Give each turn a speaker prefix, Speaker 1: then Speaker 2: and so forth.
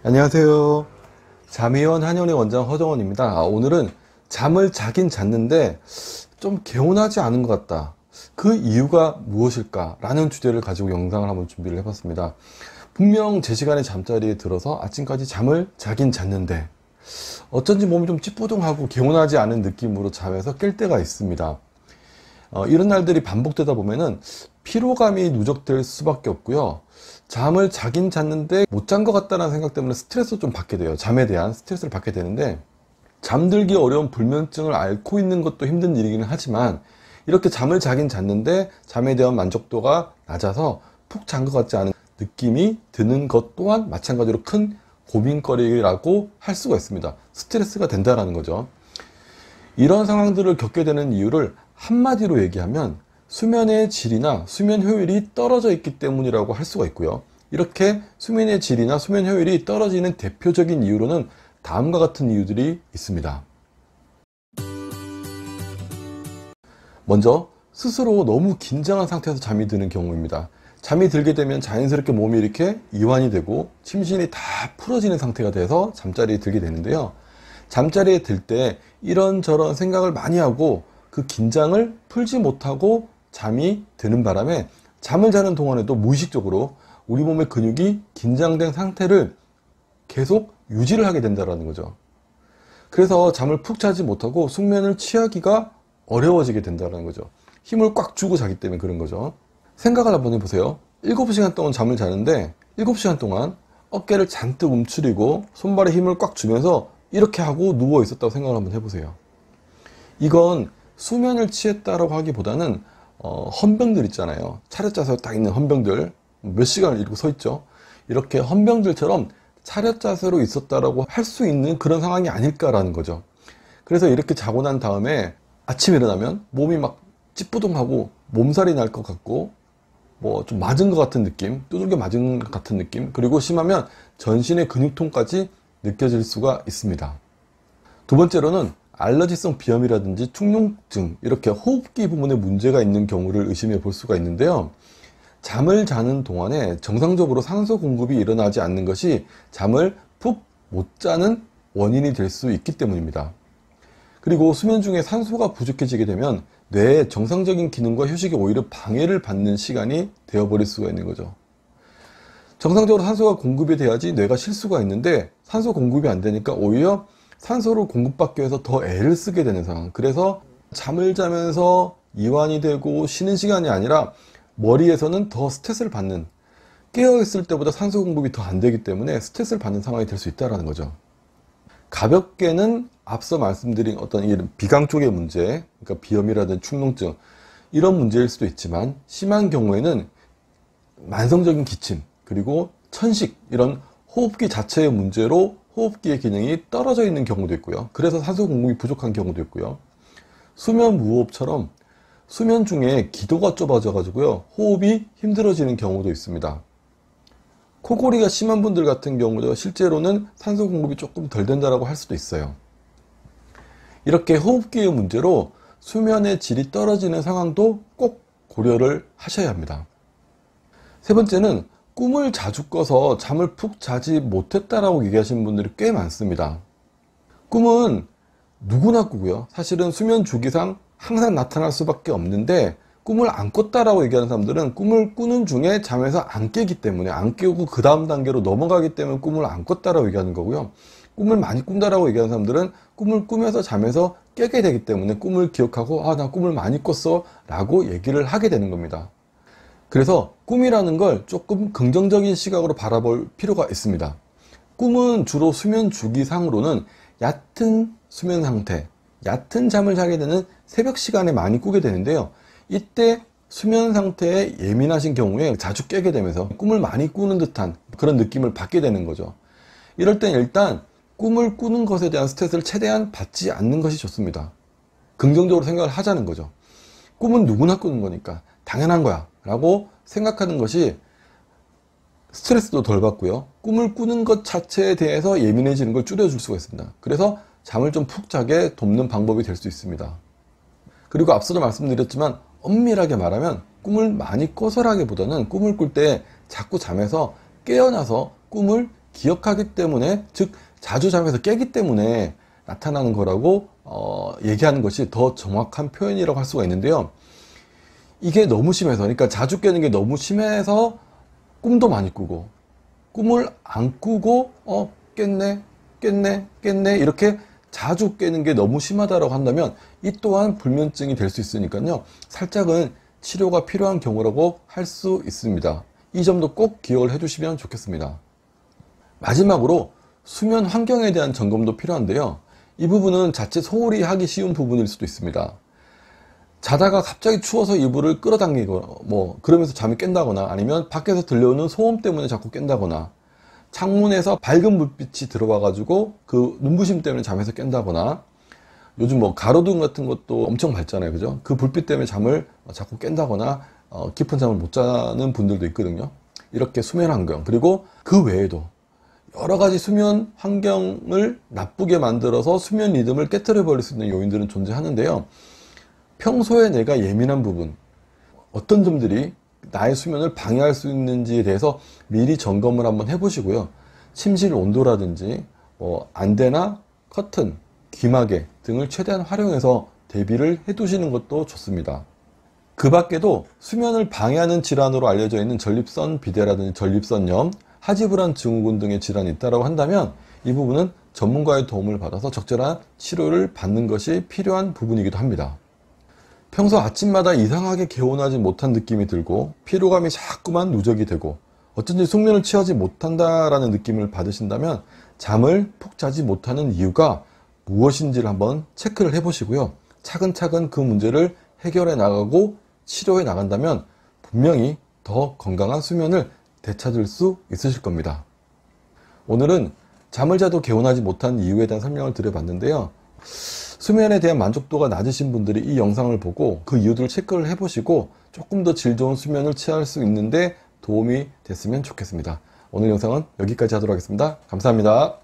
Speaker 1: 안녕하세요. 잠이원 한의원의 원장 허정원입니다. 오늘은 잠을 자긴 잤는데 좀 개운하지 않은 것 같다. 그 이유가 무엇일까? 라는 주제를 가지고 영상을 한번 준비를 해봤습니다. 분명 제 시간에 잠자리에 들어서 아침까지 잠을 자긴 잤는데 어쩐지 몸이 좀 찌뿌둥하고 개운하지 않은 느낌으로 잠에서 깰 때가 있습니다. 이런 날들이 반복되다 보면은 피로감이 누적될 수밖에 없고요. 잠을 자긴 잤는데 못 잔 것 같다는 생각 때문에 스트레스를 좀 받게 돼요. 잠에 대한 스트레스를 받게 되는데, 잠들기 어려운 불면증을 앓고 있는 것도 힘든 일이기는 하지만 이렇게 잠을 자긴 잤는데 잠에 대한 만족도가 낮아서 푹 잔 것 같지 않은 느낌이 드는 것 또한 마찬가지로 큰 고민거리라고 할 수가 있습니다. 스트레스가 된다는 거죠. 이런 상황들을 겪게 되는 이유를 한마디로 얘기하면 수면의 질이나 수면 효율이 떨어져 있기 때문이라고 할 수가 있고요. 이렇게 수면의 질이나 수면 효율이 떨어지는 대표적인 이유로는 다음과 같은 이유들이 있습니다. 먼저 스스로 너무 긴장한 상태에서 잠이 드는 경우입니다. 잠이 들게 되면 자연스럽게 몸이 이렇게 이완이 되고 심신이 다 풀어지는 상태가 돼서 잠자리에 들게 되는데요. 잠자리에 들 때 이런저런 생각을 많이 하고 그 긴장을 풀지 못하고 잠이 드는 바람에 잠을 자는 동안에도 무의식적으로 우리 몸의 근육이 긴장된 상태를 계속 유지를 하게 된다는 거죠. 그래서 잠을 푹 자지 못하고 숙면을 취하기가 어려워지게 된다는 거죠. 힘을 꽉 주고 자기 때문에 그런 거죠. 생각을 한번 해보세요. 7시간 동안 잠을 자는데 7시간 동안 어깨를 잔뜩 움츠리고 손발에 힘을 꽉 주면서 이렇게 하고 누워 있었다고 생각을 한번 해보세요. 이건 수면을 취했다라고 하기보다는 헌병들 있잖아요. 차렷 자세로 딱 있는 헌병들, 몇 시간을 이러고 서 있죠. 이렇게 헌병들처럼 차렷 자세로 있었다라고 할 수 있는 그런 상황이 아닐까라는 거죠. 그래서 이렇게 자고 난 다음에 아침에 일어나면 몸이 막 찌뿌둥하고 몸살이 날 것 같고 뭐 좀 맞은 것 같은 느낌, 두들겨 맞은 것 같은 느낌, 그리고 심하면 전신의 근육통까지 느껴질 수가 있습니다. 두 번째로는 알러지성 비염이라든지 축농증, 이렇게 호흡기 부분에 문제가 있는 경우를 의심해 볼 수가 있는데요. 잠을 자는 동안에 정상적으로 산소 공급이 일어나지 않는 것이 잠을 푹 못 자는 원인이 될 수 있기 때문입니다. 그리고 수면 중에 산소가 부족해지게 되면 뇌의 정상적인 기능과 휴식에 오히려 방해를 받는 시간이 되어버릴 수가 있는 거죠. 정상적으로 산소가 공급이 돼야지 뇌가 쉴 수가 있는데 산소 공급이 안 되니까 오히려 산소를 공급받기 위해서 더 애를 쓰게 되는 상황. 그래서 잠을 자면서 이완이 되고 쉬는 시간이 아니라 머리에서는 더 스트레스를 받는, 깨어있을 때보다 산소 공급이 더 안 되기 때문에 스트레스를 받는 상황이 될 수 있다는 거죠. 가볍게는 앞서 말씀드린 어떤 이런 비강 쪽의 문제, 그러니까 비염이라든지 축농증, 이런 문제일 수도 있지만 심한 경우에는 만성적인 기침, 그리고 천식, 이런 호흡기 자체의 문제로 호흡기의 기능이 떨어져 있는 경우도 있고요. 그래서 산소 공급이 부족한 경우도 있고요. 수면 무호흡처럼 수면 중에 기도가 좁아져 가지고요, 호흡이 힘들어지는 경우도 있습니다. 코골이가 심한 분들 같은 경우도 실제로는 산소 공급이 조금 덜 된다고 할 수도 있어요. 이렇게 호흡기의 문제로 수면의 질이 떨어지는 상황도 꼭 고려를 하셔야 합니다. 세 번째는 꿈을 자주 꿔서 잠을 푹 자지 못했다라고 얘기하시는 분들이 꽤 많습니다. 꿈은 누구나 꾸고요. 사실은 수면 주기상 항상 나타날 수밖에 없는데 꿈을 안 꿨다라고 얘기하는 사람들은 꿈을 꾸는 중에 잠에서 안 깨기 때문에, 안 깨고 그 다음 단계로 넘어가기 때문에 꿈을 안 꿨다라고 얘기하는 거고요. 꿈을 많이 꾼다라고 얘기하는 사람들은 꿈을 꾸면서 잠에서 깨게 되기 때문에 꿈을 기억하고 나 꿈을 많이 꿨어 라고 얘기를 하게 되는 겁니다. 그래서 꿈이라는 걸 조금 긍정적인 시각으로 바라볼 필요가 있습니다. 꿈은 주로 수면 주기상으로는 얕은 수면 상태, 얕은 잠을 자게 되는 새벽 시간에 많이 꾸게 되는데요. 이때 수면 상태에 예민하신 경우에 자주 깨게 되면서 꿈을 많이 꾸는 듯한 그런 느낌을 받게 되는 거죠. 이럴 땐 일단 꿈을 꾸는 것에 대한 스트레스를 최대한 받지 않는 것이 좋습니다. 긍정적으로 생각을 하자는 거죠. 꿈은 누구나 꾸는 거니까 당연한 거야 라고 생각하는 것이 스트레스도 덜 받고요, 꿈을 꾸는 것 자체에 대해서 예민해지는 걸 줄여줄 수가 있습니다. 그래서 잠을 좀 푹 자게 돕는 방법이 될 수 있습니다. 그리고 앞서도 말씀드렸지만 엄밀하게 말하면 꿈을 많이 꿔서라기보다는 꿈을 꿀 때 자꾸 잠에서 깨어나서 꿈을 기억하기 때문에, 즉 자주 잠에서 깨기 때문에 나타나는 거라고 얘기하는 것이 더 정확한 표현이라고 할 수가 있는데요. 이게 너무 심해서, 그러니까 자주 깨는 게 너무 심해서 꿈도 많이 꾸고, 꿈을 안 꾸고 깼네 이렇게 자주 깨는 게 너무 심하다고 한다면 이 또한 불면증이 될 수 있으니까요, 살짝은 치료가 필요한 경우라고 할 수 있습니다. 이 점도 꼭 기억을 해주시면 좋겠습니다. 마지막으로 수면 환경에 대한 점검도 필요한데요. 이 부분은 자칫 소홀히 하기 쉬운 부분일 수도 있습니다. 자다가 갑자기 추워서 이불을 끌어당기고 그러면서 잠이 깬다거나, 아니면 밖에서 들려오는 소음 때문에 자꾸 깬다거나, 창문에서 밝은 불빛이 들어와 가지고 그 눈부심 때문에 잠에서 깬다거나, 요즘 가로등 같은 것도 엄청 밝잖아요, 그죠? 그 불빛 때문에 잠을 자꾸 깬다거나 깊은 잠을 못 자는 분들도 있거든요. 이렇게 수면 환경, 그리고 그 외에도 여러 가지 수면 환경을 나쁘게 만들어서 수면 리듬을 깨뜨려 버릴 수 있는 요인들은 존재하는데요. 평소에 내가 예민한 부분, 어떤 점들이 나의 수면을 방해할 수 있는지에 대해서 미리 점검을 한번 해보시고요. 침실 온도라든지 안대나 커튼, 귀마개 등을 최대한 활용해서 대비를 해두시는 것도 좋습니다. 그 밖에도 수면을 방해하는 질환으로 알려져 있는 전립선 비대라든지 전립선염, 하지불안 증후군 등의 질환이 있다고 한다면 이 부분은 전문가의 도움을 받아서 적절한 치료를 받는 것이 필요한 부분이기도 합니다. 평소 아침마다 이상하게 개운하지 못한 느낌이 들고 피로감이 자꾸만 누적이 되고 어쩐지 숙면을 취하지 못한다라는 느낌을 받으신다면 잠을 푹 자지 못하는 이유가 무엇인지를 한번 체크를 해보시고요. 차근차근 그 문제를 해결해 나가고 치료해 나간다면 분명히 더 건강한 수면을 되찾을 수 있으실 겁니다. 오늘은 잠을 자도 개운하지 못한 이유에 대한 설명을 드려봤는데요. 수면에 대한 만족도가 낮으신 분들이 이 영상을 보고 그 이유들을 체크를 해보시고 조금 더 질 좋은 수면을 취할 수 있는데 도움이 됐으면 좋겠습니다. 오늘 영상은 여기까지 하도록 하겠습니다. 감사합니다.